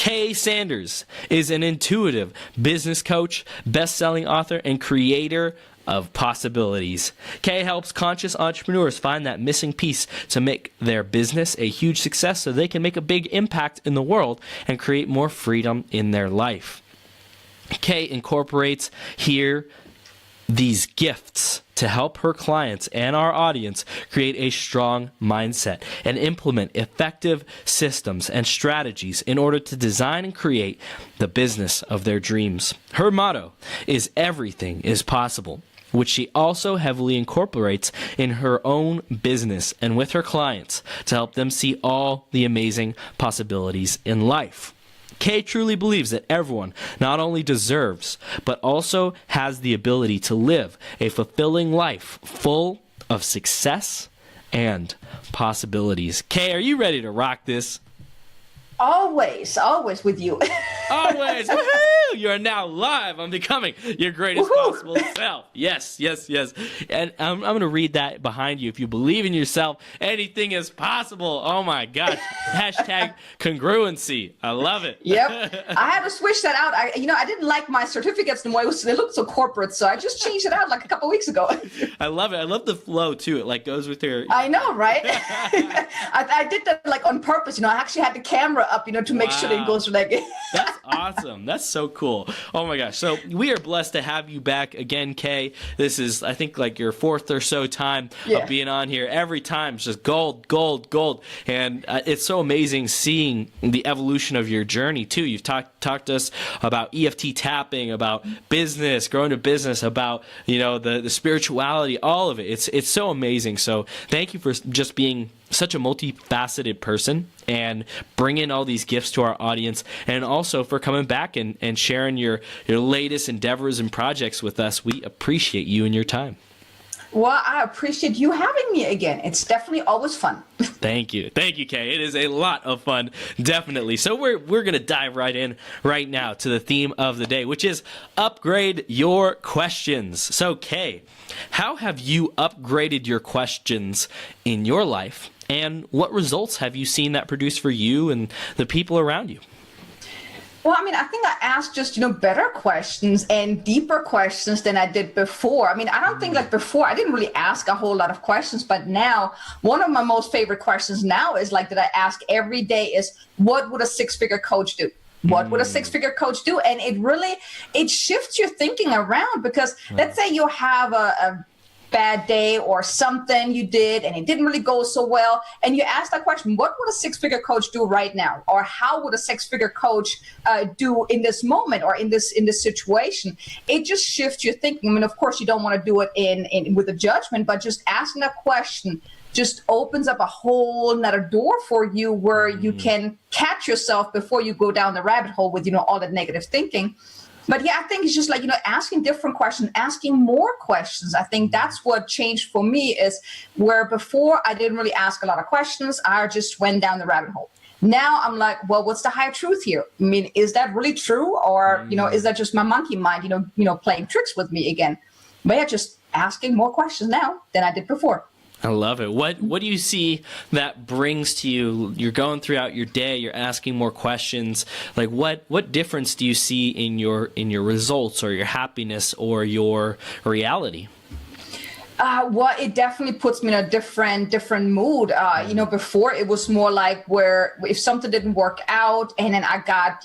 Kay Sanders is an intuitive business coach, best-selling author, and creator of possibilities. Kay helps conscious entrepreneurs find that missing piece to make their business a huge success so they can make a big impact in the world and create more freedom in their life. Kay incorporates here these gifts to help her clients and our audience create a strong mindset and implement effective systems and strategies in order to design and create the business of their dreams. Her motto is "Everything is possible," which she also heavily incorporates in her own business and with her clients to help them see all the amazing possibilities in life. Kay truly believes that everyone not only deserves, but also has the ability to live a fulfilling life full of success and possibilities. Kay, are you ready to rock this? Always with you. Always. Woohoo! You are now live on Becoming Your Greatest Possible Self. Yes. And I'm going to read that behind you. If you believe in yourself, anything is possible. Oh my gosh. Hashtag congruency. I love it. Yep. I had to switch that out. I didn't like my certificates anymore. They looked so corporate, so I just changed it out like a couple weeks ago. I love it. I love the flow too. It like goes with your... I know, right? I did that like on purpose. I actually had the camera up, to make sure that it goes like it. That's awesome. That's so cool. Oh my gosh. So we are blessed to have you back again, Kay. This is, I think, like your fourth or so time of being on here. Every time it's just gold. And it's so amazing seeing the evolution of your journey too. You've talked to us about EFT tapping, about business, growing a business, about, the spirituality, all of it. It's so amazing. So thank you for just being such a multifaceted person and bringing all these gifts to our audience, and also for coming back and sharing your latest endeavors and projects with us. We appreciate you and your time. Well, I appreciate you having me again. It's definitely always fun. Thank you, Kay. It is a lot of fun, definitely. So we're going to dive right in right now to the theme of the day, which is upgrade your questions. So, Kay, how have you upgraded your questions in your life, and what results have you seen that produce for you and the people around you? Well, I think I asked just, better questions and deeper questions than I did before. I don't think like before, I didn't really ask a whole lot of questions, but now one of my most favorite questions now is like that I ask every day is, what would a six-figure coach do? What would a six-figure coach do? And it shifts your thinking around, because let's say you have a bad day or something you did and it didn't really go so well, and you ask that question, what would a six-figure coach do right now? Or how would a six-figure coach do in this moment or in this situation? It just shifts your thinking. Of course, you don't want to do it in with a judgment, but just asking that question just opens up a whole nother door for you where you can catch yourself before you go down the rabbit hole with, all that negative thinking. But yeah, I think it's just like, asking different questions, asking more questions. I think that's what changed for me, is where before I didn't really ask a lot of questions. I just went down the rabbit hole. Now I'm like, well, what's the higher truth here? Is that really true? Or, is that just my monkey mind, playing tricks with me again? But yeah, just asking more questions now than I did before. I love it. What do you see that brings to you? You're going throughout your day, you're asking more questions. Like what difference do you see in your results or your happiness or your reality? Well, it definitely puts me in a different mood. Before it was more like where if something didn't work out and then I got,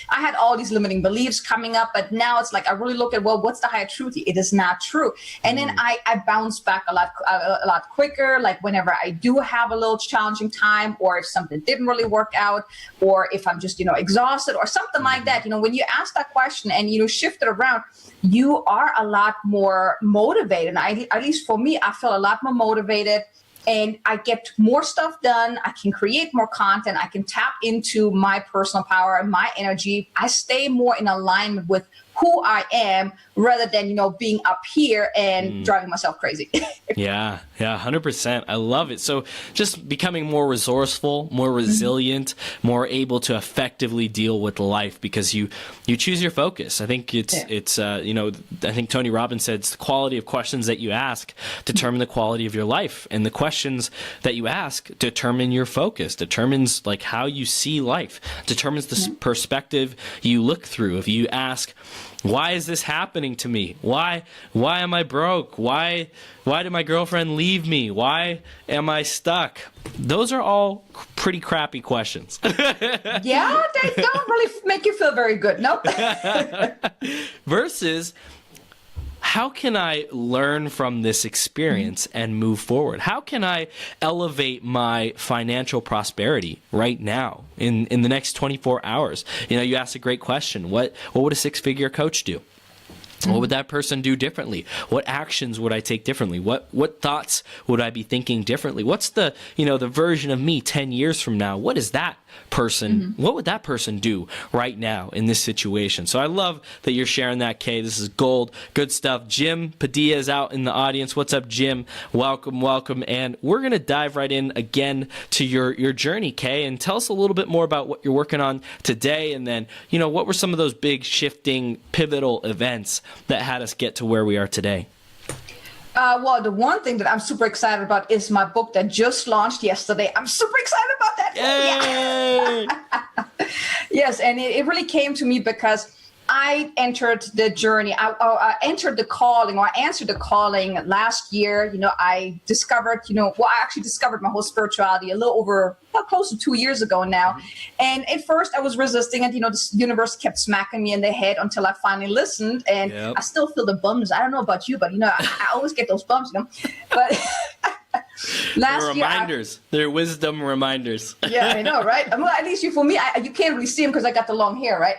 I had all these limiting beliefs coming up, but now it's like I really look at, well, what's the higher truth? It is not true. And then I bounce back a lot quicker. Like whenever I do have a little challenging time, or if something didn't really work out, or if I'm just, exhausted or something like that, when you ask that question and, shift it around, you are a lot more motivated. And at least for me, I feel a lot more motivated and I get more stuff done. I can create more content. I can tap into my personal power and my energy. I stay more in alignment with who I am rather than, being up here and driving myself crazy. Yeah, 100%. I love it. So just becoming more resourceful, more resilient, more able to effectively deal with life because you choose your focus. I think I think Tony Robbins said it's the quality of questions that you ask determine the quality of your life. And the questions that you ask determine your focus, determines like how you see life, determines the perspective you look through. If you ask, why is this happening to me? Why am I broke? Why did my girlfriend leave me? Why am I stuck? Those are all pretty crappy questions. Yeah, they don't really make you feel very good. Nope. Versus, how can I learn from this experience and move forward? How can I elevate my financial prosperity right now in the next 24 hours? You asked a great question. What would a six-figure coach do? What would that person do differently? What actions would I take differently? What thoughts would I be thinking differently? What's the version of me 10 years from now? What is that person? What would that person do right now in this situation? So I love that you're sharing that, Kay. This is gold. Good stuff. Jim Padilla is out in the audience. What's up, Jim? Welcome. And we're going to dive right in again to your journey, Kay, and tell us a little bit more about what you're working on today. And then, what were some of those big shifting pivotal events that had us get to where we are today? Well, the one thing that I'm super excited about is my book that just launched yesterday. I'm super excited about that. Yay! Yeah. Yes, and it really came to me because I entered the journey. I entered the calling, or I answered the calling last year. I discovered, I actually discovered my whole spirituality a little over, close to 2 years ago now. And at first I was resisting it. The universe kept smacking me in the head until I finally listened. And I still feel the bumps. I don't know about you, but, I always get those bumps, But last year, reminders. They're wisdom reminders. Yeah, I know, right? Well, at least for me, you can't really see them because I got the long hair, right?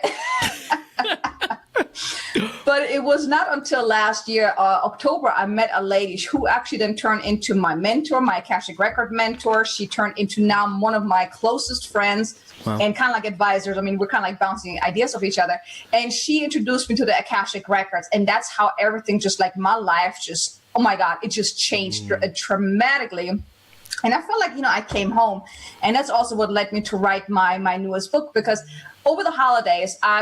But it was not until last year, October, I met a lady who actually then turned into my mentor, my Akashic Record mentor. She turned into now one of my closest friends. Wow. And kind of like advisors. I mean, we're kind of like bouncing ideas off each other. And she introduced me to the Akashic Records. And that's how everything, just like my life, just, oh my God, it just changed dramatically. And I felt like, I came home. And that's also what led me to write my newest book, because over the holidays, I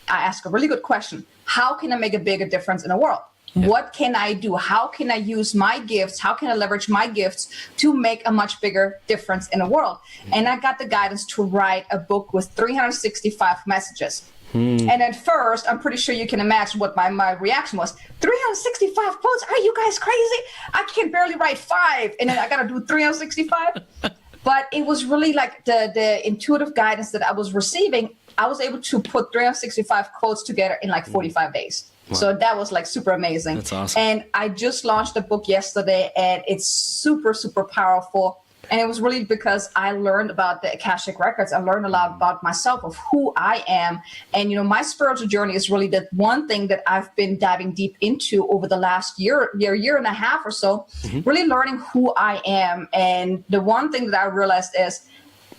asked a really good question. How can I make a bigger difference in the world? Yeah. What can I do? How can I use my gifts? How can I leverage my gifts to make a much bigger difference in the world? And I got the guidance to write a book with 365 messages. And at first, I'm pretty sure you can imagine what my reaction was. 365 quotes? Are you guys crazy? I can barely write 5, and then I got to do 365? But it was really like the intuitive guidance that I was receiving. I was able to put 365 quotes together in like 45 days. Wow. So that was like super amazing. That's awesome. And I just launched the book yesterday, and it's super, super powerful. And it was really because I learned about the Akashic Records. I learned a lot about myself, of who I am. And, my spiritual journey is really the one thing that I've been diving deep into over the last year and a half or so, really learning who I am. And the one thing that I realized is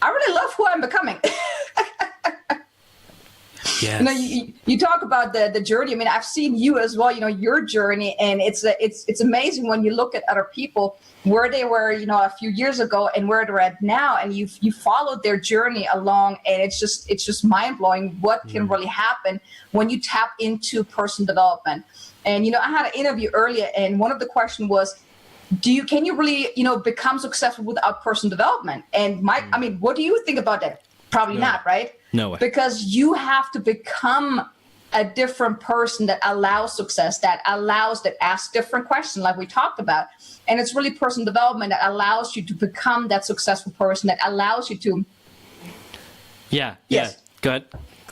I really love who I'm becoming. Yes. You talk about the journey. I mean, I've seen you as well, your journey, and it's amazing when you look at other people, where they were, a few years ago and where they're at now, and you followed their journey along, and it's just mind blowing what can really happen when you tap into personal development. And I had an interview earlier, and one of the questions was, can you really become successful without personal development? And I mean, what do you think about that? Probably not, right? No way. Because you have to become a different person that allows success, that asks different questions like we talked about. And it's really personal development that allows you to become that successful person, that allows you to. Yeah. Yes. Go ahead.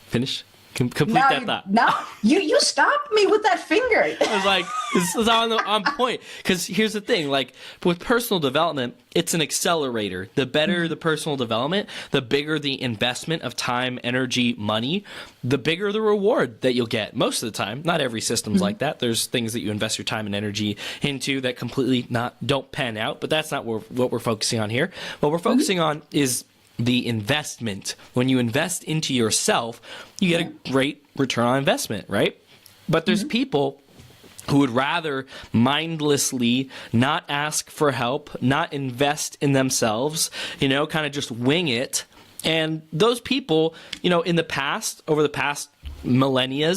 Finish. Complete that thought. Now you stopped me with that finger. I was like, this is on point. Because here's the thing, like with personal development, it's an accelerator. The better the personal development, the bigger the investment of time, energy, money, the bigger the reward that you'll get. Most of the time, not every system's like that. There's things that you invest your time and energy into that completely don't pan out. But that's not what we're focusing on here. What we're focusing on is the investment. When you invest into yourself, you get a great return on investment, right? But there's people who would rather mindlessly not ask for help, not invest in themselves, kind of just wing it. And those people, in the past, over the past millennia,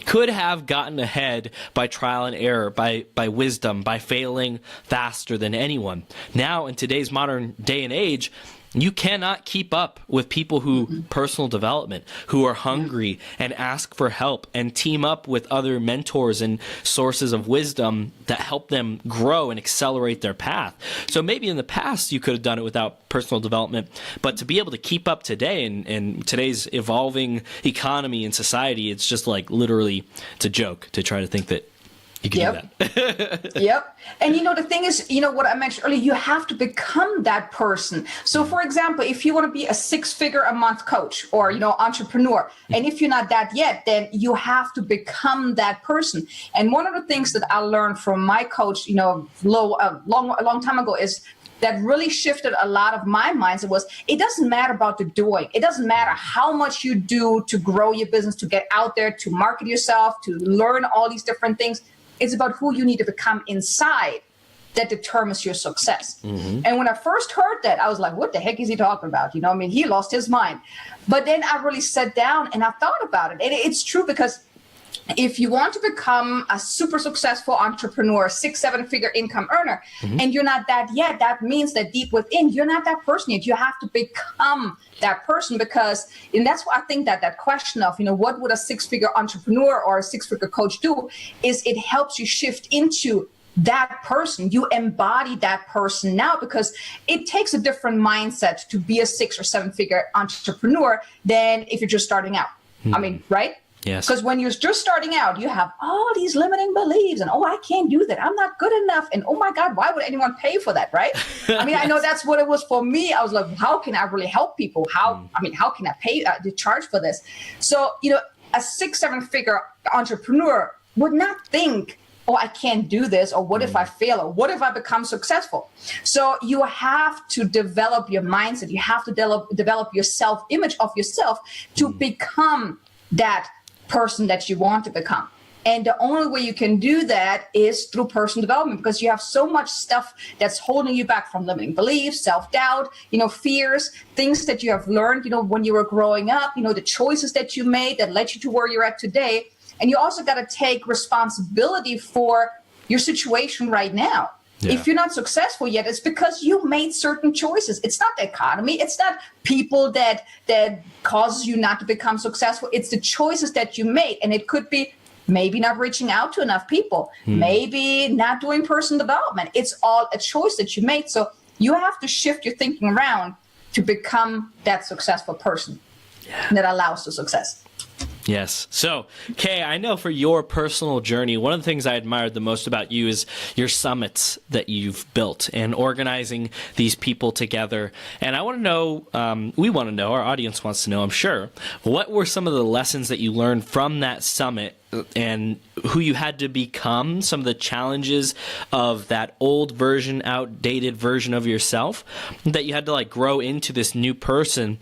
could have gotten ahead by trial and error, by wisdom, by failing faster than anyone. Now, in today's modern day and age, you cannot keep up with people who personal development, who are hungry and ask for help and team up with other mentors and sources of wisdom that help them grow and accelerate their path. So maybe in the past you could have done it without personal development, but to be able to keep up today in today's evolving economy and society, it's just like literally, it's a joke to try to think that you can do that. Yep. And the thing is, what I mentioned earlier, you have to become that person. So for example, if you want to be a 6-figure a month coach or, entrepreneur, and if you're not that yet, then you have to become that person. And one of the things that I learned from my coach, a long time ago is that really shifted a lot of my mindset was it doesn't matter about the doing. It doesn't matter how much you do to grow your business, to get out there, to market yourself, to learn all these different things. It's about who you need to become inside that determines your success. And when I first heard that, I was like, what the heck is he talking about? He lost his mind. But then I really sat down and I thought about it. And it's true because if you want to become a super successful entrepreneur, 6-7-figure income earner, and you're not that yet, that means that deep within, you're not that person yet. You have to become that person and that's why I think that question of, what would a 6-figure entrepreneur or a 6-figure coach do is it helps you shift into that person. You embody that person now because it takes a different mindset to be a 6 or 7-figure entrepreneur than if you're just starting out. Right? Yes. Because when you're just starting out, you have all these limiting beliefs and, I can't do that. I'm not good enough. And, oh, my God, why would anyone pay for that, right? I know that's what it was for me. I was like, how can I really help people? How can I pay to charge for this? So, a 6-7-figure entrepreneur would not think, I can't do this, or what if I fail, or what if I become successful? So you have to develop your mindset. You have to develop your self-image of yourself to become that person that you want to become. And the only way you can do that is through personal development because you have so much stuff that's holding you back from limiting beliefs, self-doubt, fears, things that you have learned, when you were growing up, the choices that you made that led you to where you're at today. And you also got to take responsibility for your situation right now. Yeah. If you're not successful yet, it's because you made certain choices. It's not the economy. It's not people that causes you not to become successful. It's the choices that you made. And it could be maybe not reaching out to enough people, maybe not doing personal development. It's all a choice that you made. So you have to shift your thinking around to become that successful person that allows the success. Yes. So, Kay, I know for your personal journey, one of the things I admired the most about you is your summits that you've built and organizing these people together. And I want to know, we want to know, our audience wants to know, I'm sure, what were some of the lessons that you learned from that summit and who you had to become, some of the challenges of that old version, outdated version of yourself that you had to grow into this new person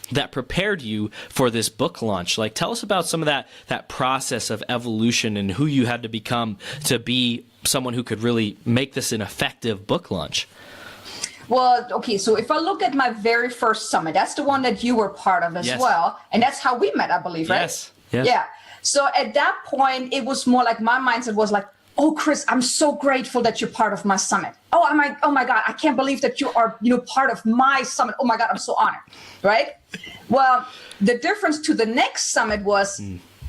that prepared you for this book launch. Tell us about some of that process of evolution and who you had to become to be someone who could really make this an effective book launch. Well, okay, so if I look at my very first summit, that's the one that you were part of as well. And that's how we met, I believe, right? Yes. Yeah. So at that point, it was more like my mindset was like, oh, Chris, I'm so grateful that you're part of my summit. Oh my God, I can't believe that you are, part of my summit. Oh my God, I'm so honored, right? Well, the difference to the next summit was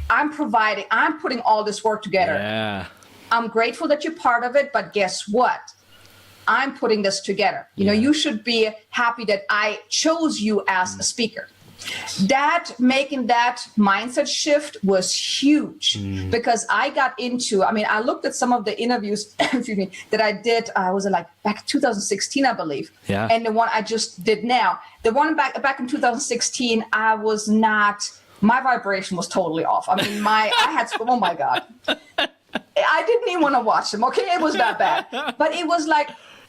I'm putting all this work together. Yeah. I'm grateful that you're part of it, but guess what? I'm putting this together. You should be happy that I chose you as a speaker. Making that mindset shift was huge because I got into, I looked at some of the interviews that I did, was it back 2016, I believe. Yeah. And the one I just did now, the one back in 2016, my vibration was totally off. oh my God. I didn't even want to watch them. Okay. It was that bad, but it was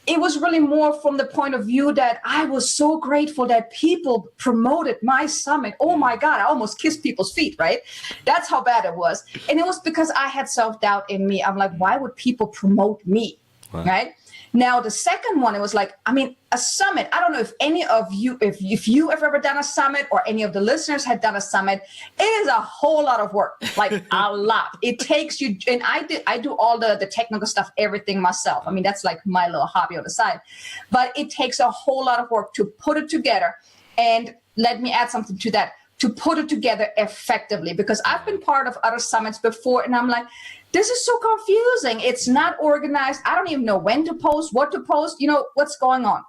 it was really more from the point of view that I was so grateful that people promoted my summit. Oh my God, I almost kissed people's feet, right? That's how bad it was. And it was because I had self-doubt in me. I'm like, why would people promote me, right? Now, the second one, it was like, I mean, a summit. I don't know if any of you, if you have ever done a summit or any of the listeners had done a summit, it is a whole lot of work, like a lot. It takes you, and I do all the technical stuff, everything myself. I mean, that's like my little hobby on the side. But it takes a whole lot of work to put it together. And let me add something to that, to put it together effectively, because I've been part of other summits before, and I'm like, this is so confusing. It's not organized. I don't even know when to post, what to post, what's going on.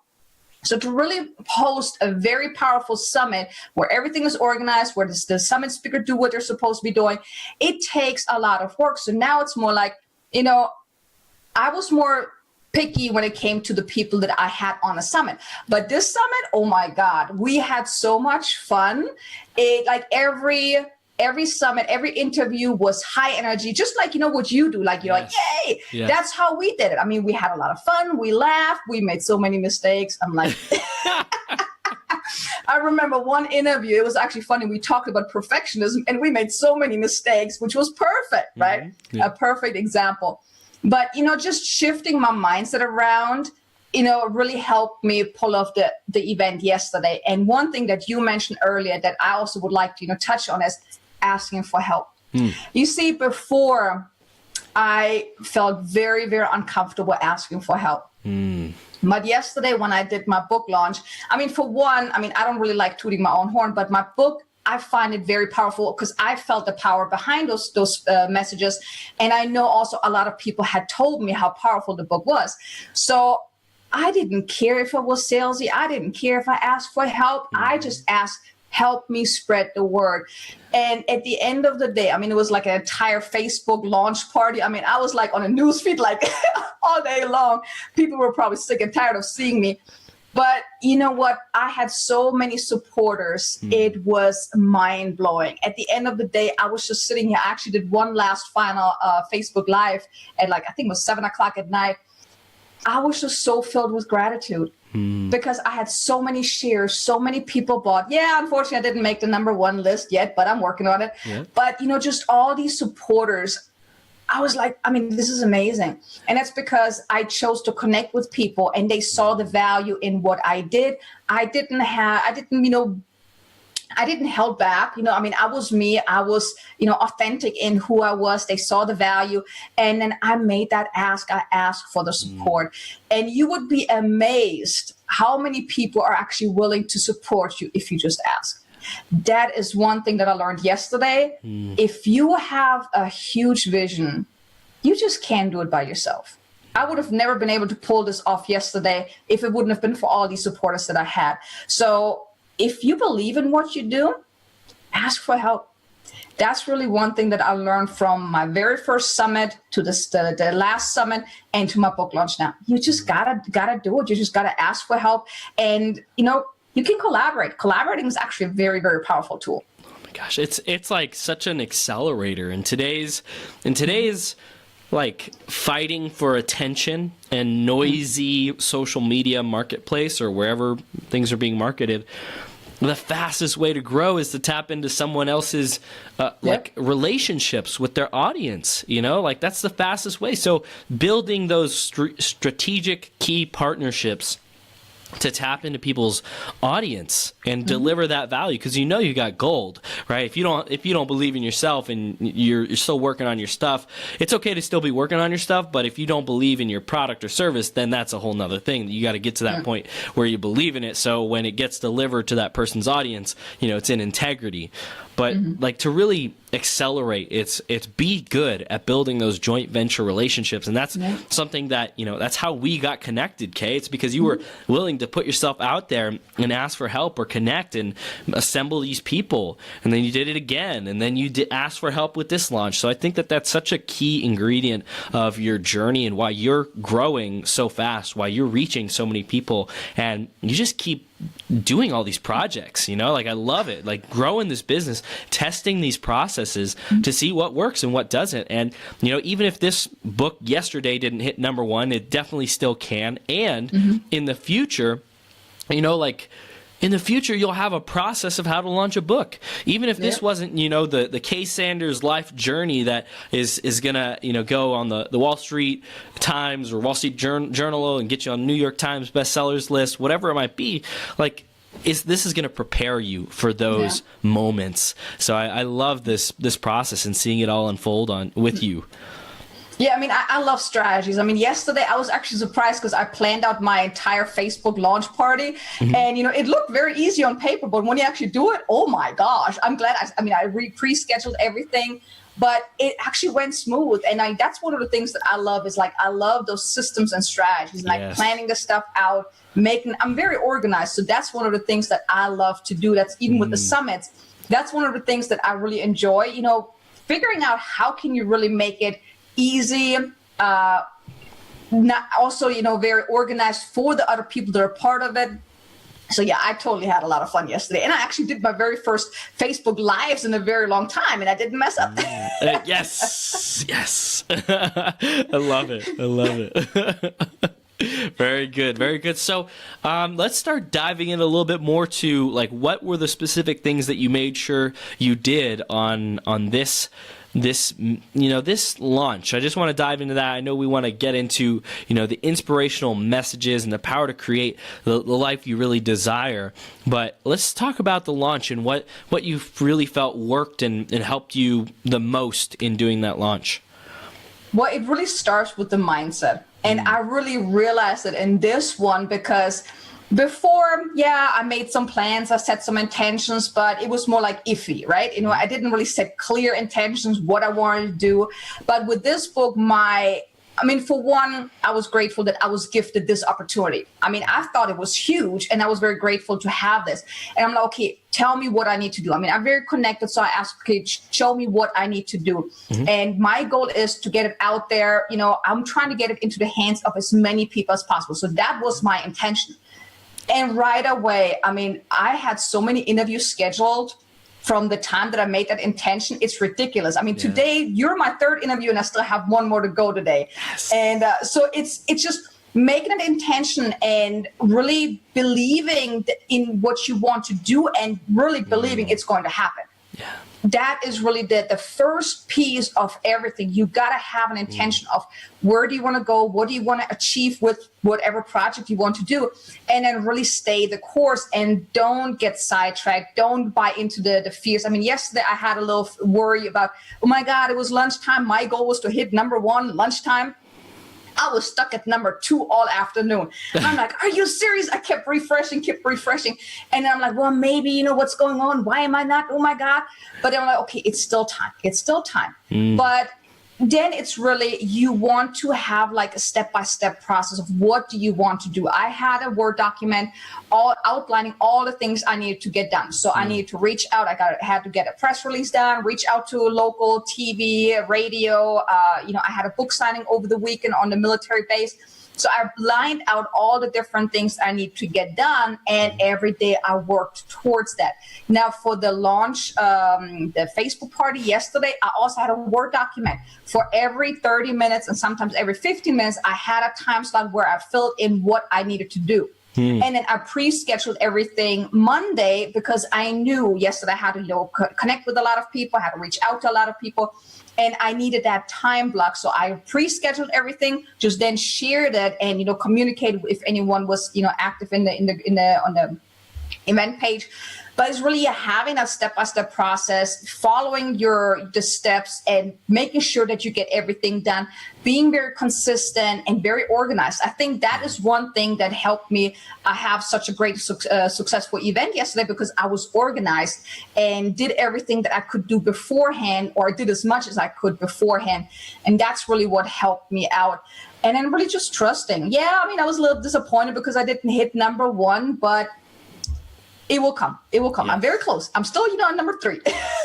So to really host a very powerful summit where everything is organized, where the summit speaker do what they're supposed to be doing, it takes a lot of work. So now it's more like, I was more picky when it came to the people that I had on a summit. But this summit, oh my God, we had so much fun. It like every summit, every interview was high energy, just like, what you do, like, you're like, yay, that's how we did it. I mean, we had a lot of fun. We laughed. We made so many mistakes. I'm like, I remember one interview. It was actually funny. We talked about perfectionism and we made so many mistakes, which was perfect, right? Mm-hmm. Yeah. A perfect example. But, just shifting my mindset around, really helped me pull off the event yesterday. And one thing that you mentioned earlier that I also would like to, touch on is asking for help. You see, before I felt very, very uncomfortable asking for help. But yesterday when I did my book launch, I mean, for one, I don't really like tooting my own horn, but my book, I find it very powerful because I felt the power behind those messages. And I know also a lot of people had told me how powerful the book was. So I didn't care if it was salesy. I didn't care if I asked for help. I just asked, help me spread the word. And at the end of the day, it was like an entire Facebook launch party. I was like on a newsfeed like all day long. People were probably sick and tired of seeing me. But you know what? I had so many supporters. It was mind blowing. At the end of the day, I was just sitting here. I actually did one last final Facebook Live at I think it was 7:00 at night. I was just so filled with gratitude because I had so many shares, so many people bought. Yeah, unfortunately, I didn't make the #1 list yet, but I'm working on it. Yeah. But, just all these supporters, I was like, this is amazing. And that's because I chose to connect with people and they saw the value in what I did. I didn't hold back. I was me. I was, authentic in who I was. They saw the value. And then I made that ask. I asked for the support. And you would be amazed how many people are actually willing to support you if you just ask. That is one thing that I learned yesterday. If you have a huge vision, you just can't do it by yourself. I would have never been able to pull this off yesterday if it wouldn't have been for all these supporters that I had. So if you believe in what you do, ask for help. That's really one thing that I learned from my very first summit to the last summit and to my book launch now. You just gotta do it. You just gotta ask for help. And, you can collaborate. Collaborating is actually a very, very powerful tool. Oh my gosh, it's like such an accelerator in today's like fighting for attention and noisy social media marketplace or wherever things are being marketed. The fastest way to grow is to tap into someone else's like relationships with their audience, like that's the fastest way. So building those strategic key partnerships to tap into people's audience and deliver that value, because you got gold, right? If you don't believe in yourself and you're still working on your stuff, it's okay to still be working on your stuff, but if you don't believe in your product or service, then that's a whole nother thing. You got to get to that point where you believe in it, so when it gets delivered to that person's audience, it's in integrity. But like to really accelerate, it's be good at building those joint venture relationships, and that's something that that's how we got connected, Kay. It's because you were willing to put yourself out there and ask for help or connect and assemble these people, and then you did it again, and then you did ask for help with this launch. So I think that that's such a key ingredient of your journey and why you're growing so fast, why you're reaching so many people, and you just keep doing all these projects, like I love it, like growing this business, testing these processes to see what works and what doesn't. And, even if this book yesterday didn't hit number one, it definitely still can. And in the future, in the future, you'll have a process of how to launch a book. Even if this wasn't, the Kay Sanders life journey that is going to, go on the Wall Street Times or Wall Street Journal and get you on New York Times bestsellers list, whatever it might be, this is going to prepare you for those moments. So I love this process and seeing it all unfold with you. Yeah, I love strategies. Yesterday I was actually surprised because I planned out my entire Facebook launch party, and it looked very easy on paper, but when you actually do it, oh my gosh, I'm glad. I pre-scheduled everything, but it actually went smooth, and that's one of the things that I love is I love those systems and strategies, and planning the stuff out, I'm very organized, so that's one of the things that I love to do. That's even with the summits. That's one of the things that I really enjoy. Figuring out how can you really make it easy, not also, very organized for the other people that are part of it. So yeah, I totally had a lot of fun yesterday. And I actually did my very first Facebook Lives in a very long time, and I didn't mess up. Yes. I love it. Very good. Very good. So let's start diving in a little bit more to what were the specific things that you made sure you did on this launch. I just want to dive into that. I know we want to get into, the inspirational messages and the power to create the life you really desire. But let's talk about the launch and what you really felt worked and helped you the most in doing that launch. Well, it really starts with the mindset. And I really realized it in this one because before, I made some plans, I set some intentions, but it was more iffy, right? I didn't really set clear intentions, what I wanted to do. But with this book, for one, I was grateful that I was gifted this opportunity. I thought it was huge, and I was very grateful to have this. And I'm like, okay, tell me what I need to do. I'm very connected, so I asked, okay, show me what I need to do. And my goal is to get it out there. I'm trying to get it into the hands of as many people as possible. So that was my intention. And right away, I had so many interviews scheduled from the time that I made that intention. It's ridiculous. Today, you're my third interview, and I still have one more to go today. Yes. And so it's just making an intention and really believing in what you want to do and really believing it's going to happen. Yeah. That is really the first piece of everything. You got to have an intention of where do you want to go? What do you want to achieve with whatever project you want to do? And then really stay the course and don't get sidetracked. Don't buy into the fears. Yesterday I had a little worry about, oh my God, it was lunchtime. My goal was to hit number one lunchtime. I was stuck at number 2 all afternoon. And I'm like, are you serious? I kept refreshing. And then I'm like, well, maybe, what's going on? Why am I not? Oh my God. But then I'm like, okay, it's still time. But then it's really, you want to have a step-by-step process of what do you want to do. I had a Word document all outlining all the things I needed to get done. So I needed to reach out. Had to get a press release done, reach out to local TV, radio. I had a book signing over the weekend on the military base. So I lined out all the different things I need to get done, and every day I worked towards that. Now for the launch, the Facebook party yesterday, I also had a Word document. For every 30 minutes and sometimes every 15 minutes, I had a time slot where I filled in what I needed to do. And then I pre-scheduled everything Monday because I knew yesterday I had to connect with a lot of people, I had to reach out to a lot of people. And I needed that time block. So I pre-scheduled everything, just then shared it and, communicated if anyone was, active on the event page. But it's really having that step-by-step process, following the steps and making sure that you get everything done, being very consistent and very organized. I think that is one thing that helped me have such a great, successful event yesterday because I was organized and did everything that I could do beforehand, or did as much as I could beforehand. And that's really what helped me out. And then really just trusting. Yeah, I was a little disappointed because I didn't hit number 1, but it will come. Yes. I'm very close. I'm still, on number 3.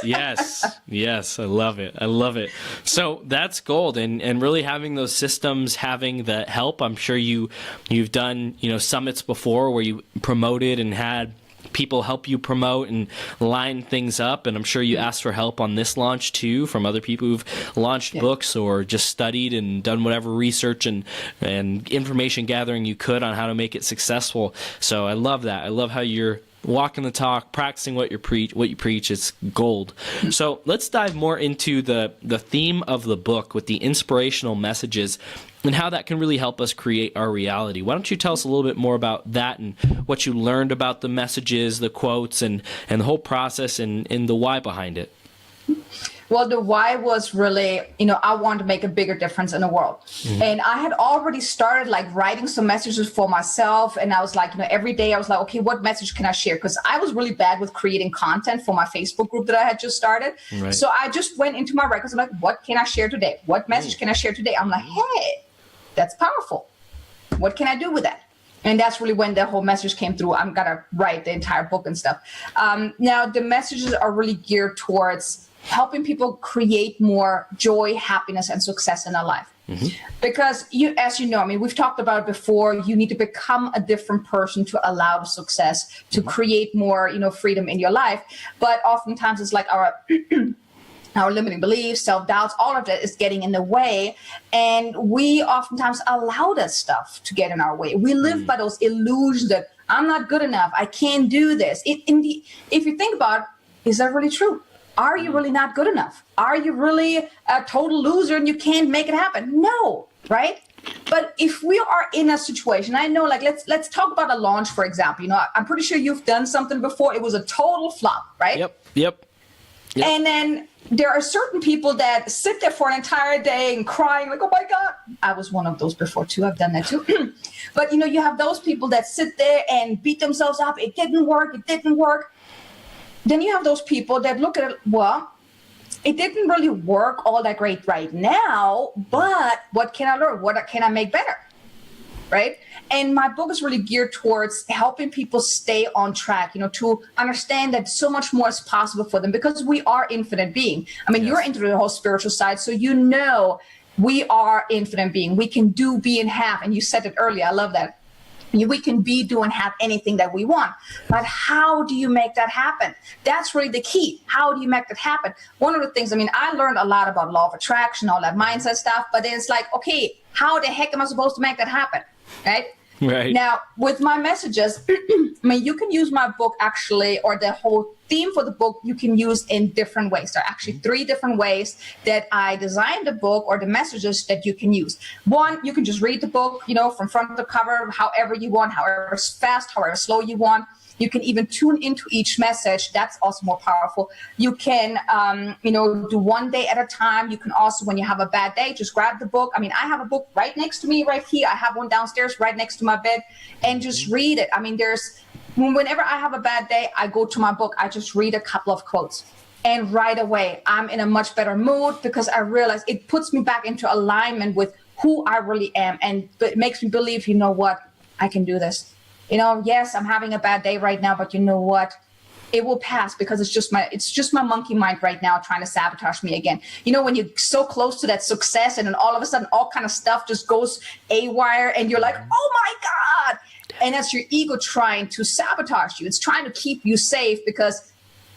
Yes. I love it. So that's gold, and really having those systems, having the help. I'm sure you've done, summits before where you promoted and had people help you promote and line things up, and I'm sure you asked for help on this launch too from other people who've launched books or just studied and done whatever research and information gathering you could on how to make it successful. So I love that. I love how you're walking the talk, practicing what you preach. It's gold. So let's dive more into the theme of the book with the inspirational messages and how that can really help us create our reality. Why don't you tell us a little bit more about that and what you learned about the messages, the quotes, and the whole process and the why behind it? Well, the why was really, I wanted to make a bigger difference in the world. Mm-hmm. And I had already started writing some messages for myself. And I was every day I was like, okay, what message can I share? Because I was really bad with creating content for my Facebook group that I had just started. Right. So I just went into my records. I'm like, what can I share today? What message can I share today? I'm like, hey, that's powerful. What can I do with that? And that's really when the whole message came through. I'm going to write the entire book and stuff. Now, the messages are really geared towards helping people create more joy, happiness, and success in their life. Mm-hmm. Because as you know, we've talked about it before, you need to become a different person to allow the success, to create more, freedom in your life. But oftentimes it's like our limiting beliefs, self-doubts, all of that is getting in the way. And we oftentimes allow that stuff to get in our way. We live by those illusions that I'm not good enough, I can't do this. If you think about it, is that really true? Are you really not good enough? Are you really a total loser and you can't make it happen? No, right? But if we are in a situation, I know, let's talk about a launch, for example. I'm pretty sure you've done something before. It was a total flop, right? Yep. And then there are certain people that sit there for an entire day and crying like, oh my God. I was one of those before too. I've done that too. But you have those people that sit there and beat themselves up. It didn't work. Then you have those people that look at it, well, it didn't really work all that great right now, but what can I learn? What can I make better? Right? And my book is really geared towards helping people stay on track, to understand that so much more is possible for them because we are infinite being. You're into the whole spiritual side, so we are infinite being. We can do, be, and have. And you said it earlier. I love that. We can be, do, and have anything that we want. But how do you make that happen? That's really the key. How do you make that happen? One of the things, I learned a lot about law of attraction, all that mindset stuff, but then it's like, okay, how the heck am I supposed to make that happen? Right? Right. Now, with my messages, you can use my book actually, or the whole theme for the book, you can use in different ways. There are actually 3 different ways that I designed the book or the messages that you can use. One, you can just read the book, from front to cover, however you want, however fast, however slow you want. You can even tune into each message. That's also more powerful. You can, do one day at a time. You can also, when you have a bad day, just grab the book. I have a book right next to me right here. I have one downstairs right next to my bed and just read it. Whenever I have a bad day, I go to my book. I just read a couple of quotes. And right away, I'm in a much better mood because I realize it puts me back into alignment with who I really am. And it makes me believe, you know what, I can do this. Yes, I'm having a bad day right now, but you know what? It will pass because it's just my monkey mind right now trying to sabotage me again. When you're so close to that success and then all of a sudden all kind of stuff just goes haywire and you're like, oh my God. And that's your ego trying to sabotage you. It's trying to keep you safe because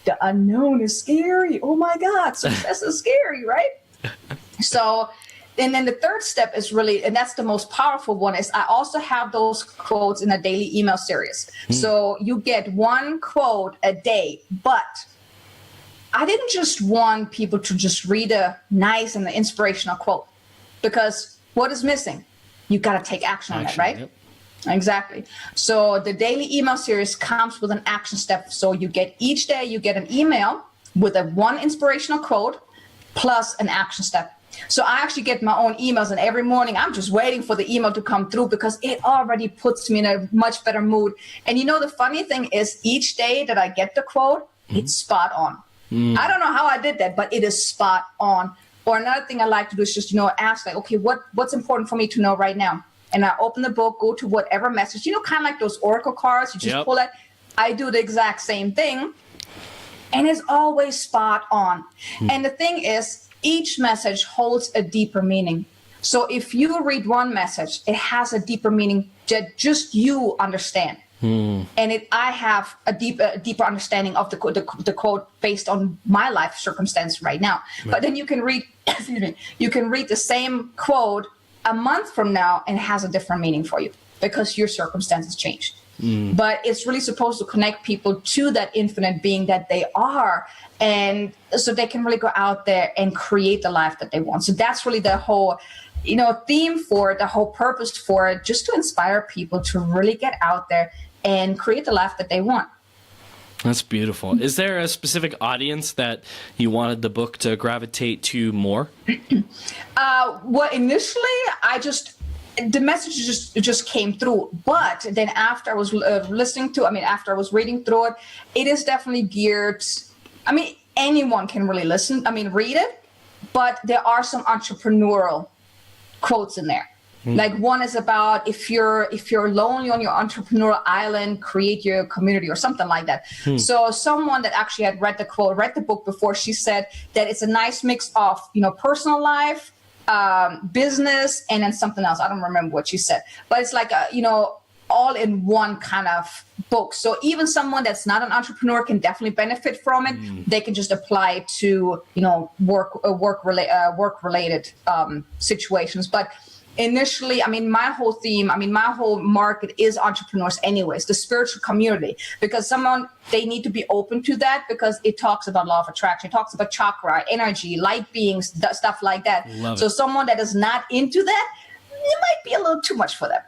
the unknown is scary. Oh my God, success is scary, right? And then the third step is really, and that's the most powerful one, is I also have those quotes in a daily email series. So you get 1 quote a day, but I didn't just want people to just read a nice and an inspirational quote because what is missing? You got to take action on that, right? Yep. Exactly. So the daily email series comes with an action step. So each day you get an email with a 1 inspirational quote plus an action step. So I actually get my own emails, and every morning I'm just waiting for the email to come through because it already puts me in a much better mood. And the funny thing is each day that I get the quote, it's spot on. I don't know how I did that, but it is spot on. Or another thing I like to do is just, ask okay, what's important for me to know right now? And I open the book, go to whatever message, kind of like those oracle cards, you just pull it. I do the exact same thing. and it's always spot on. And the thing is, each message holds a deeper meaning. So if you read one message, it has a deeper meaning that just you understand. And I have a deeper understanding of the quote based on my life circumstance right now. Right. But then you can read, you can read the same quote a month from now, and it has a different meaning for you because your circumstances changed. But it's really supposed to connect people to that infinite being that they are, and so they can really go out there and create the life that they want. So that's really the whole theme for it, the whole purpose for it, just to inspire people to really get out there and create the life that they want. That's beautiful. Is there a specific audience that you wanted the book to gravitate to more? Well, initially, the message just came through. But then after I was after I was reading through it, it is definitely geared. I mean, anyone can really read it, but there are some entrepreneurial quotes in there. Like one is about if you're lonely on your entrepreneurial island, create your community or something like that. So someone that actually had read the book before, she said that it's a nice mix of personal life, business, and then something else. I don't remember what she said, but it's like all in one kind of book. So even someone that's not an entrepreneur can definitely benefit from it. They can just apply it to work related situations. But initially, my whole theme, my whole market is entrepreneurs anyways, the spiritual community, because they need to be open to that, because it talks about law of attraction, it talks about chakra, energy, light beings, stuff like that. So someone that is not into that, it might be a little too much for them.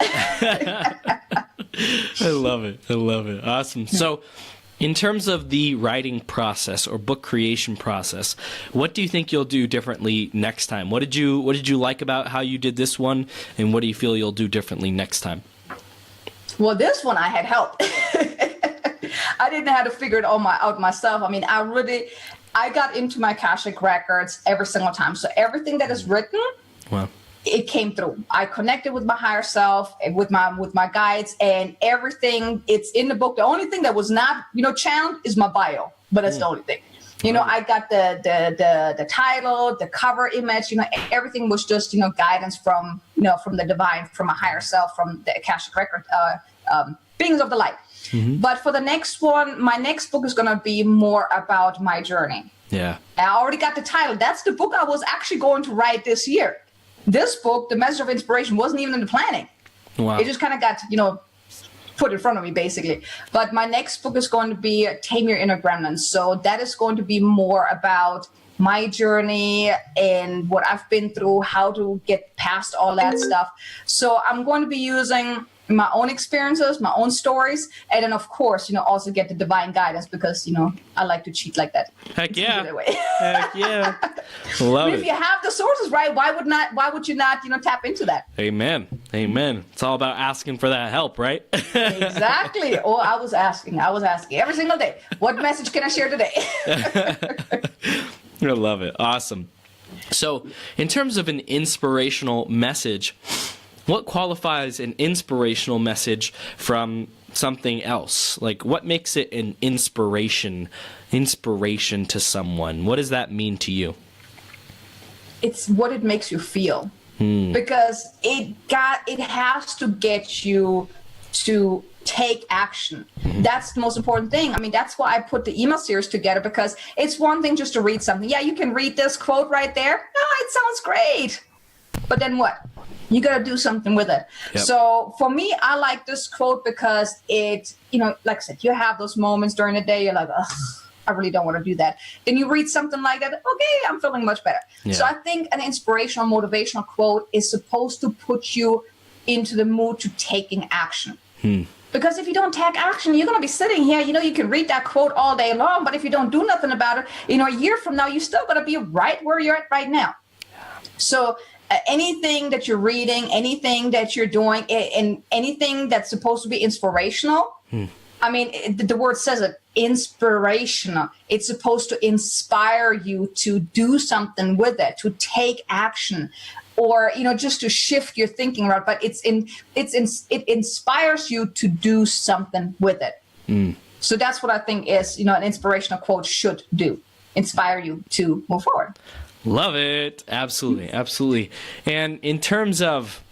I love it. Awesome. So in terms of the writing process or book creation process, what do you think you'll do differently next time? What did you like about how you did this one, and what do you feel you'll do differently next time? Well, this one I had help. I didn't know how to figure it out myself. I got into my Akashic records every single time. So everything that is written, wow, it came through. I connected with my higher self, with my guides, and everything. It's in the book. The only thing that was not, channeled is my bio, but that's the only thing. I got the title, the cover image. Everything was just guidance from the divine, from my higher self, from the Akashic record, beings of the light. But for the next one, my next book is going to be more about my journey. Yeah, I already got the title. That's the book I was actually going to write this year. This book, The Message of Inspiration, wasn't even in the planning. Wow. It just kind of got, put in front of me, basically. But my next book is going to be Tame Your Inner Gremlins. So that is going to be more about my journey and what I've been through, how to get past all that stuff. So I'm going to be using my own experiences, my own stories, and then of course, also get the divine guidance, because I like to cheat like that. Heck yeah! Heck yeah! Love it. If you have the sources right, why would you not tap into that? Amen. It's all about asking for that help, right? Exactly. Oh, I was asking every single day. What message can I share today? I love it. Awesome. So, in terms of an inspirational message, what qualifies an inspirational message from something else? Like, what makes it an inspiration to someone? What does that mean to you? It's what it makes you feel. Because it has to get you to take action. That's the most important thing. That's why I put the email series together, because it's one thing just to read something. Yeah, you can read this quote right there. Oh, it sounds great. But then what? You got to do something with it. Yep. So for me, I like this quote because it, like I said, you have those moments during the day. You're like, ugh, I really don't want to do that. Then you read something like that. Okay, I'm feeling much better. Yeah. So I think an inspirational, motivational quote is supposed to put you into the mood to taking action. Because if you don't take action, you're going to be sitting here. You can read that quote all day long, but if you don't do nothing about it, a year from now, you're still going to be right where you're at right now. So anything that you're reading, anything that you're doing, and anything that's supposed to be inspirational, the word says it, inspirational. It's supposed to inspire you to do something with it, to take action, or just to shift your thinking around. But it inspires you to do something with it. So that's what I think is, an inspirational quote should do, inspire you to move forward. Love it. Absolutely. Absolutely. And in terms of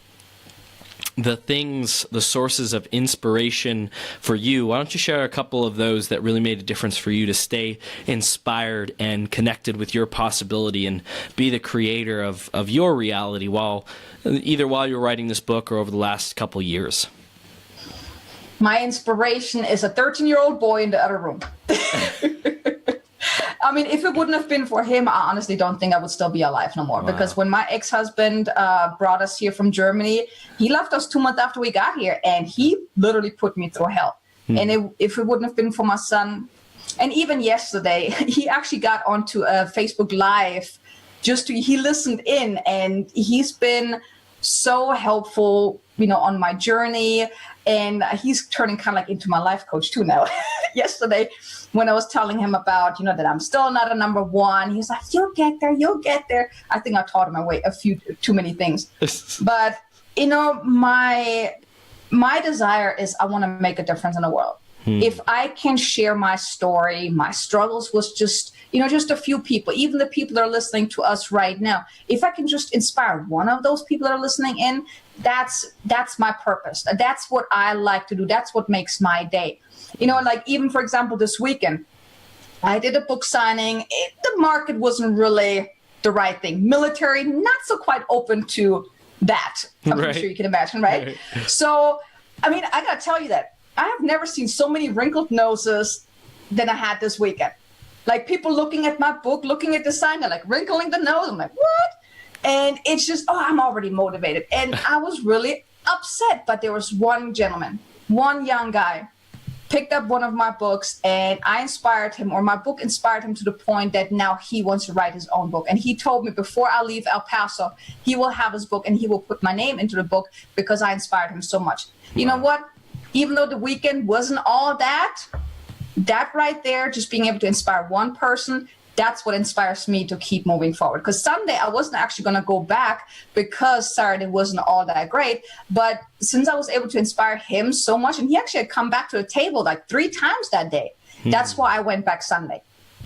the sources of inspiration for you, why don't you share a couple of those that really made a difference for you to stay inspired and connected with your possibility and be the creator of your reality either while you're writing this book or over the last couple years? My inspiration is a 13-year-old boy in the other room. I mean, if it wouldn't have been for him, I honestly don't think I would still be alive no more. Wow. Because when my ex-husband brought us here from Germany, he left us 2 months after we got here, and he literally put me through hell. And if it wouldn't have been for my son, and even yesterday, he actually got onto a Facebook Live he listened in, and he's been so helpful, on my journey. And he's turning kind of like into my life coach too now. Yesterday, when I was telling him about, that I'm still not a number one, he's like, you'll get there, you'll get there. I think I taught him a few too many things. But, my desire is I want to make a difference in the world. If I can share my story, my struggles with just a few people, even the people that are listening to us right now, if I can just inspire one of those people that are listening in, that's my purpose. That's what I like to do. That's what makes my day. Like even, for example, this weekend, I did a book signing. The market wasn't really the right thing. Military, not so quite open to that. I'm sure you can imagine, right? So, I mean, I got to tell you that I have never seen so many wrinkled noses than I had this weekend. Like people looking at my book, looking at the sign, they're like wrinkling the nose. I'm like, what? And it's just, I'm already motivated. And I was really upset. But there was one gentleman, one young guy, picked up one of my books, and I inspired him, or my book inspired him to the point that now he wants to write his own book. And he told me before I leave El Paso, he will have his book and he will put my name into the book because I inspired him so much. You know what? Even though the weekend wasn't all that right there, just being able to inspire one person, that's what inspires me to keep moving forward. Because Sunday, I wasn't actually going to go back because Saturday wasn't all that great. But since I was able to inspire him so much, and he actually had come back to the table like 3 times that day, that's why I went back Sunday.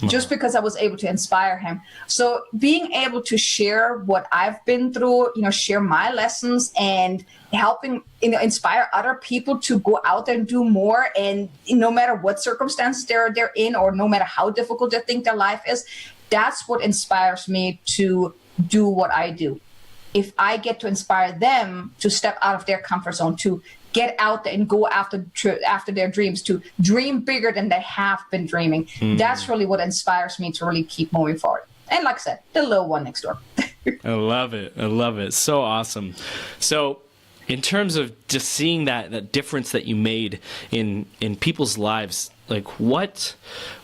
Just because I was able to inspire him. So being able to share what I've been through, share my lessons and helping, inspire other people to go out there and do more. And no matter what circumstances they're in, or no matter how difficult they think their life is, that's what inspires me to do what I do. If I get to inspire them to step out of their comfort zone, to get out there and go after their dreams, to dream bigger than they have been dreaming. That's really what inspires me to really keep moving forward. And like I said, the little one next door. I love it. I love it. So awesome. So in terms of just seeing that difference that you made in people's lives, like what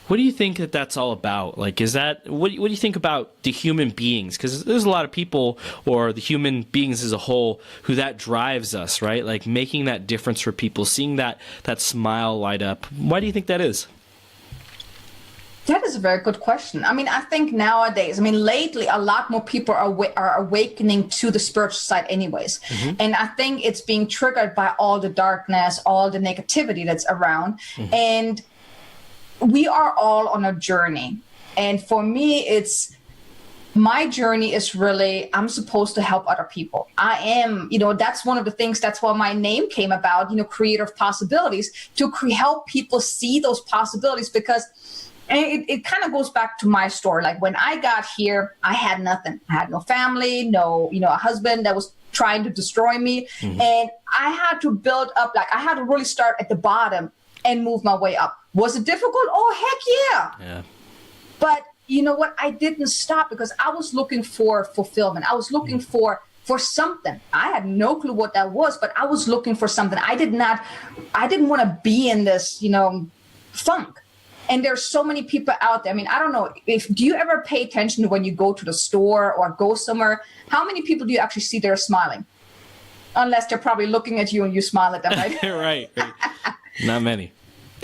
do you think that's all about? Like, is that what do you think about the human beings? Because there's a lot of people, or the human beings as a whole, who that drives us, right? Like making that difference for people, seeing that smile light up. Why do you think that is? That is a very good question. I mean, I think nowadays, lately, a lot more people are awakening to the spiritual side anyways. And I think it's being triggered by all the darkness, all the negativity that's around. And we are all on a journey. And for me, my journey is really, I'm supposed to help other people. I am, that's one of the things, that's why my name came about, creator of possibilities, to help people see those possibilities. Because it kind of goes back to my story. Like when I got here, I had nothing. I had no family, a husband that was trying to destroy me. And I had to build up, I had to really start at the bottom and move my way up. Was it difficult? Oh, heck yeah. But you know what? I didn't stop because I was looking for fulfillment. I was looking for something. I had no clue what that was, but I was looking for something. I didn't want to be in this, funk. And there's so many people out there. I don't know, do you ever pay attention to when you go to the store or go somewhere? How many people do you actually see there smiling? Unless they're probably looking at you and you smile at them, right? Right. Not many.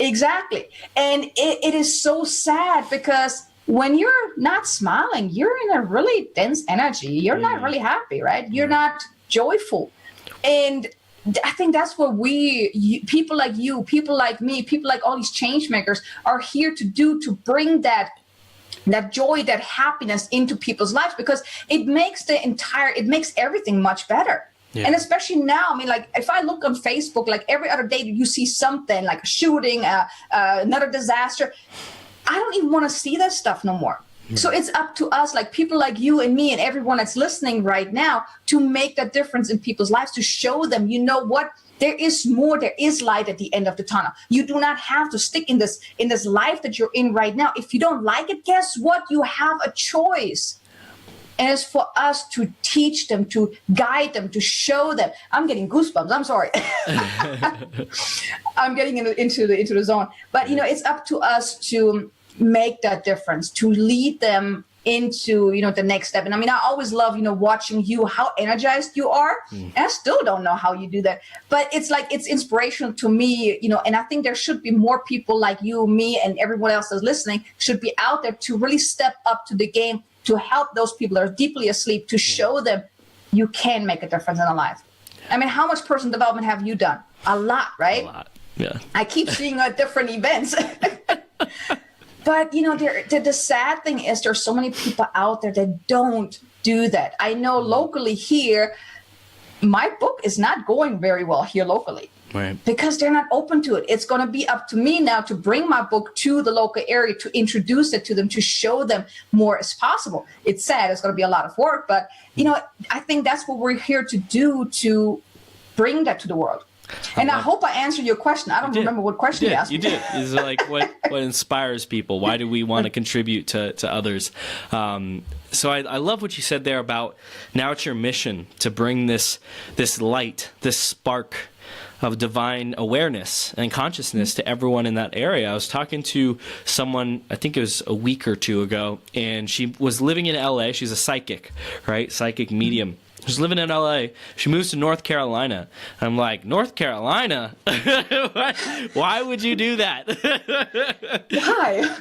Exactly. And it is so sad because when you're not smiling, you're in a really dense energy. You're not really happy, right? You're not joyful. And I think that's what people like you, people like me, people like all these change makers are here to do, to bring that joy, that happiness into people's lives, because it makes everything much better. Yeah. And especially now, I mean, like if I look on Facebook, like every other day you see something like a shooting, another disaster. I don't even want to see that stuff no more. Yeah. So it's up to us, like people like you and me and everyone that's listening right now, to make that difference in people's lives, to show them, you know what, there is more, there is light at the end of the tunnel. You do not have to stick in this life that you're in right now. If you don't like it, guess what? You have a choice. And it's for us to teach them, to guide them, to show them. I'm getting goosebumps. I'm sorry. I'm getting into the zone. But, you know, it's up to us to make that difference, to lead them into, you know, the next step. And I mean, I always love, you know, watching you, how energized you are. And I still don't know how you do that. But it's like, it's inspirational to me, you know, and I think there should be more people like you, me, and everyone else that's listening should be out there to really step up to the game, to help those people that are deeply asleep, to show them you can make a difference in their life. I mean, how much personal development have you done? A lot, right? A lot, yeah. I keep seeing at different events. But, you know, the sad thing is there's so many people out there that don't do that. I know locally here, my book is not going very well here locally. Right. Because they're not open to it. It's going to be up to me now to bring my book to the local area, to introduce it to them, to show them more as possible. It's sad. It's going to be a lot of work. But, you know, I think that's what we're here to do, to bring that to the world. And I hope I answered your question. I don't remember what question you asked me. You did. It's like what inspires people? Why do we want to contribute to others? So I love what you said there about now it's your mission to bring this light, this spark of divine awareness and consciousness to everyone in that area. I was talking to someone, I think it was a week or two ago, and she was living in LA. She's a psychic, right? Psychic medium. She's living in LA. She moves to North Carolina. I'm like, North Carolina? Why would you do that? Why?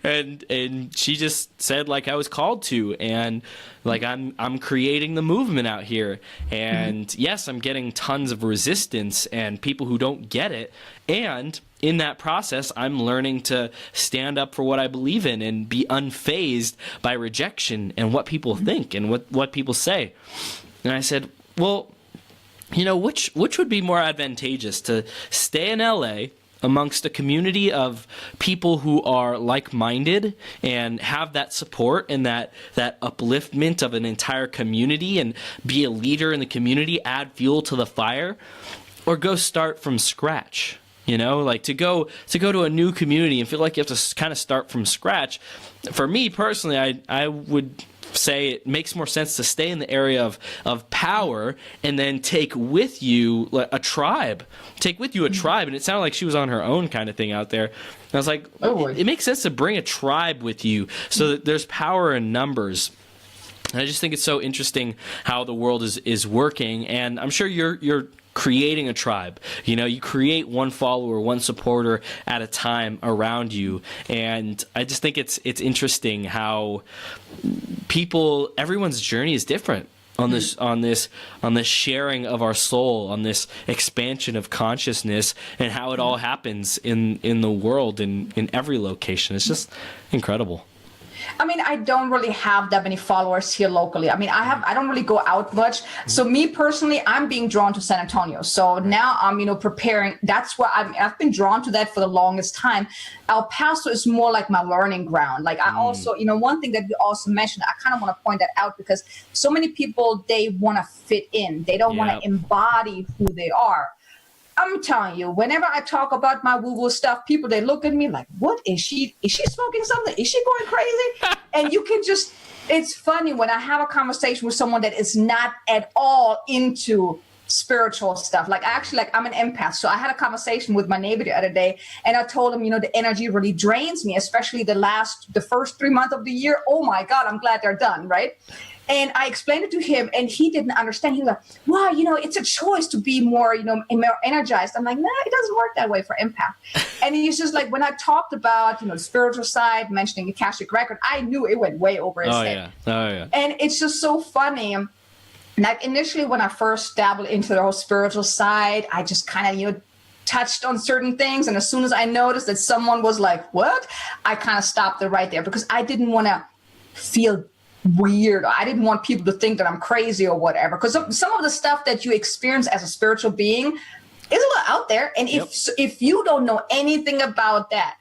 And she just said, like, I was called to, and like I'm creating the movement out here. And yes, I'm getting tons of resistance and people who don't get it. And in that process, I'm learning to stand up for what I believe in and be unfazed by rejection and what people think and what people say. And I said, well, you know, which would be more advantageous, to stay in LA amongst a community of people who are like-minded and have that support and that upliftment of an entire community and be a leader in the community, add fuel to the fire, or go start from scratch? You know, like to go to a new community and feel like you have to kind of start from scratch. For me personally, I would say it makes more sense to stay in the area of power and then take with you a tribe. And it sounded like she was on her own kind of thing out there. And I was like, it makes sense to bring a tribe with you so that there's power in numbers. And I just think it's so interesting how the world is working. And I'm sure you're creating a tribe. You know, you create one follower, one supporter at a time around you. And I just think it's interesting how everyone's journey is different on this sharing of our soul, on this expansion of consciousness, and how it all happens in the world, in every location. It's just incredible. I mean, I don't really have that many followers here locally. I mean, I don't really go out much. So me personally, I'm being drawn to San Antonio. So now I'm, you know, preparing. That's where I've been drawn to that for the longest time. El Paso is more like my learning ground. Like I also, you know, one thing that you also mentioned, I kind of want to point that out, because so many people, they want to fit in. They don't want to embody who they are. I'm telling you, whenever I talk about my woo-woo stuff, people, they look at me like, what is she smoking something? Is she going crazy? And you can just, it's funny when I have a conversation with someone that is not at all into spiritual stuff. Like actually, like I'm an empath. So I had a conversation with my neighbor the other day, and I told him, you know, the energy really drains me, especially the first 3 months of the year. Oh my God, I'm glad they're done. Right. And I explained it to him, and he didn't understand. He was like, wow, you know, it's a choice to be more, you know, more energized. I'm like, nah, it doesn't work that way for empath. And he's just like, when I talked about, you know, the spiritual side, mentioning the Akashic record, I knew it went way over his head. Oh, yeah. And it's just so funny Like initially when I first dabbled into the whole spiritual side, I just kind of, touched on certain things. And as soon as I noticed that someone was like, what? I kind of stopped it right there because I didn't want to feel weird. I didn't want people to think that I'm crazy or whatever. Because some of the stuff that you experience as a spiritual being is a little out there. And if you don't know anything about that,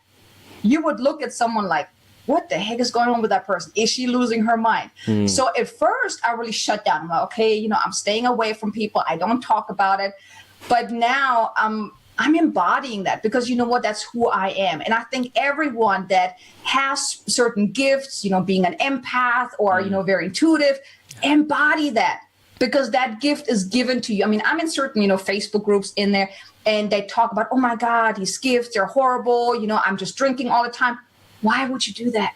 you would look at someone like, what the heck is going on with that person? Is she losing her mind? So at first I really shut down. I'm like, okay, I'm staying away from people. I don't talk about it. But now I'm embodying that because you know what? That's who I am. And I think everyone that has certain gifts, being an empath or, very intuitive, embody that because that gift is given to you. I mean, I'm in certain, Facebook groups in there and they talk about, oh my God, these gifts, they're horrible. I'm just drinking all the time. Why would you do that?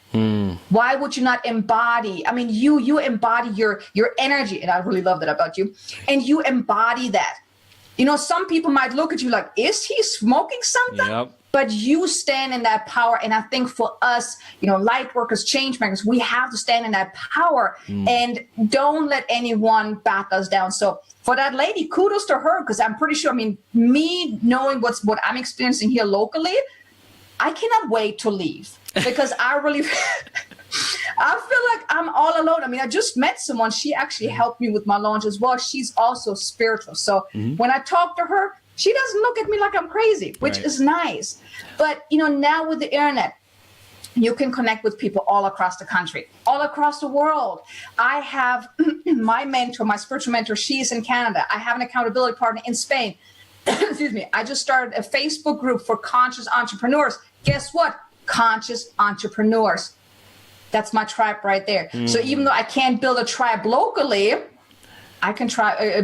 Why would you not embody? I mean, you embody your energy. And I really love that about you. And you embody that. Some people might look at you like, is he smoking something? Yep. But you stand in that power. And I think for us, light workers, change makers, we have to stand in that power and don't let anyone back us down. So for that lady, kudos to her, because I'm pretty sure, me knowing what I'm experiencing here locally, I cannot wait to leave because I really... I feel like I'm all alone. I mean, I just met someone. She actually helped me with my launch as well. She's also spiritual. So when I talk to her, she doesn't look at me like I'm crazy, which is nice. But, now with the internet, you can connect with people all across the country, all across the world. I have my mentor, my spiritual mentor, she's in Canada. I have an accountability partner in Spain. Excuse me. I just started a Facebook group for conscious entrepreneurs. Guess what? Conscious entrepreneurs. That's my tribe right there. So even though I can't build a tribe locally, I can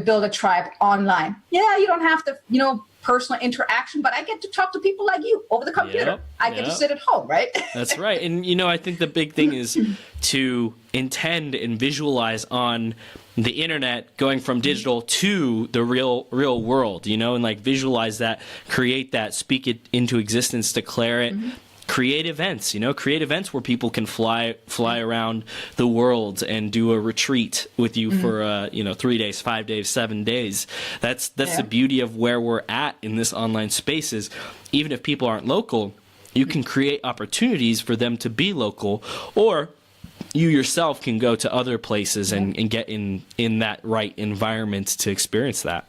build a tribe online. Yeah, you don't have to, personal interaction, but I get to talk to people like you over the computer. I get to sit at home, right? That's right. And, I think the big thing is to intend and visualize on the internet going from digital to the real world, and like visualize that, create that, speak it into existence, declare it. Create events, create events where people can fly around the world and do a retreat with you for 3 days, 5 days, 7 days. That's the beauty of where we're at in this online space is even if people aren't local, you can create opportunities for them to be local, or you yourself can go to other places and get in that right environment to experience that.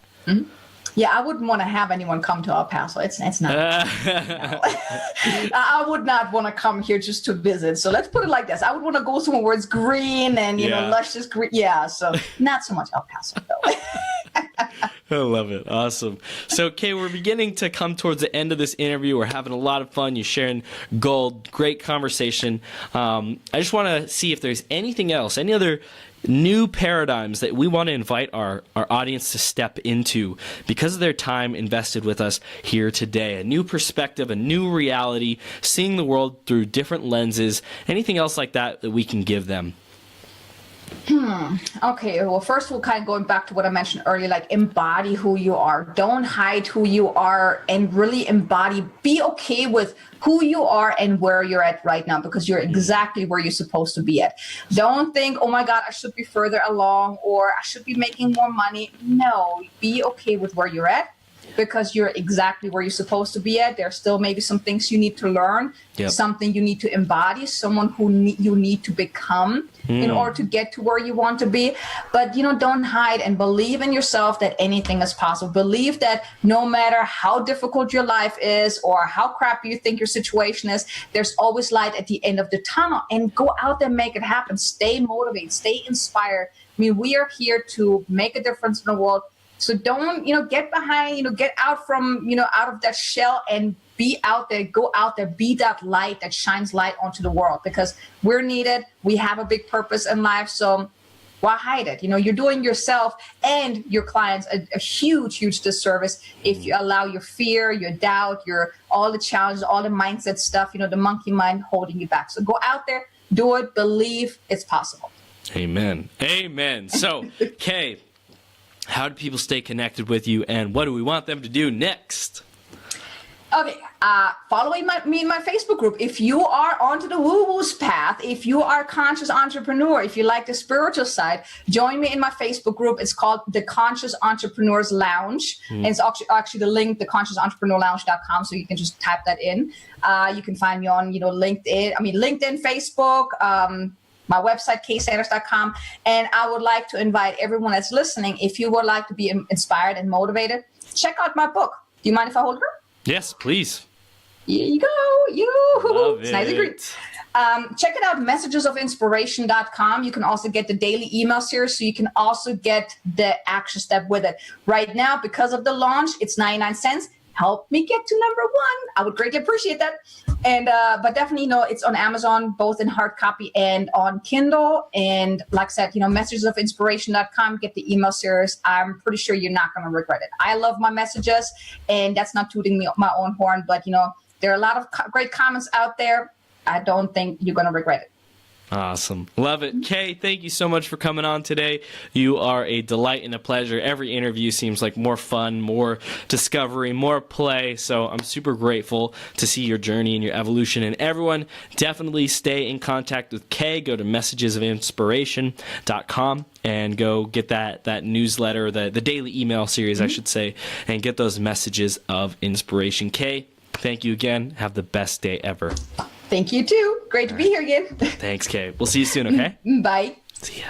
Yeah, I wouldn't want to have anyone come to El Paso. It's not. No. I would not want to come here just to visit. So let's put it like this. I would want to go somewhere where it's green and, luscious green. Yeah, so not so much El Paso, though. I love it. Awesome. So, Kay, we're beginning to come towards the end of this interview. We're having a lot of fun. You're sharing gold. Great conversation. I just want to see if there's anything else, any other new paradigms that we want to invite our audience to step into because of their time invested with us here today. A new perspective, a new reality, seeing the world through different lenses, anything else like that we can give them. Okay, well, first we'll kind of going back to what I mentioned earlier, like embody who you are. Don't hide who you are and really embody. Be okay with who you are and where you're at right now because you're exactly where you're supposed to be at. Don't think, oh my God, I should be further along or I should be making more money. No, be okay with where you're at because you're exactly where you're supposed to be at. There's still maybe some things you need to learn, something you need to embody, someone who you need to become in order to get to where you want to be. But, don't hide and believe in yourself that anything is possible. Believe that no matter how difficult your life is or how crappy you think your situation is, there's always light at the end of the tunnel and go out there and make it happen. Stay motivated, stay inspired. I mean, we are here to make a difference in the world. So don't, get behind, get out from, out of that shell and be out there, go out there, be that light that shines light onto the world because we're needed. We have a big purpose in life. So why hide it? You're doing yourself and your clients a huge, huge disservice if you allow your fear, your doubt, all the challenges, all the mindset stuff, the monkey mind holding you back. So go out there, do it, believe it's possible. Amen. Amen. So, Kay, how do people stay connected with you and what do we want them to do next? Okay, following me in my Facebook group. If you are onto the woo-woo's path, if you are a conscious entrepreneur, if you like the spiritual side, join me in my Facebook group. It's called the Conscious Entrepreneurs Lounge. And it's actually the link, theconsciousentrepreneur.lounge.com. So you can just type that in. You can find me on, LinkedIn, Facebook, my website, ksanders.com. And I would like to invite everyone that's listening, if you would like to be inspired and motivated, check out my book. Do you mind if I hold her? Yes, please. Here you go. Love It's nice and green. Check it out, messagesofinspiration.com. You can also get the daily email series, so you can also get the action step with it. Right now, because of the launch, it's 99 cents. Help me get to number 1. I would greatly appreciate that. And but definitely, it's on Amazon, both in hard copy and on Kindle. And like I said, messagesofinspiration.com, get the email series. I'm pretty sure you're not going to regret it. I love my messages, and that's not tooting me my own horn, but there are a lot of great comments out there. I don't think you're going to regret it. Awesome. Love it. Kay, thank you so much for coming on today. You are a delight and a pleasure. Every interview seems like more fun, more discovery, more play. So I'm super grateful to see your journey and your evolution. And everyone, definitely stay in contact with Kay. Go to messagesofinspiration.com and go get that newsletter, the daily email series, I should say, and get those messages of inspiration. Kay, thank you again. Have the best day ever. Thank you, too. Great to be here again. Thanks, Kay. We'll see you soon, okay? Bye. See ya.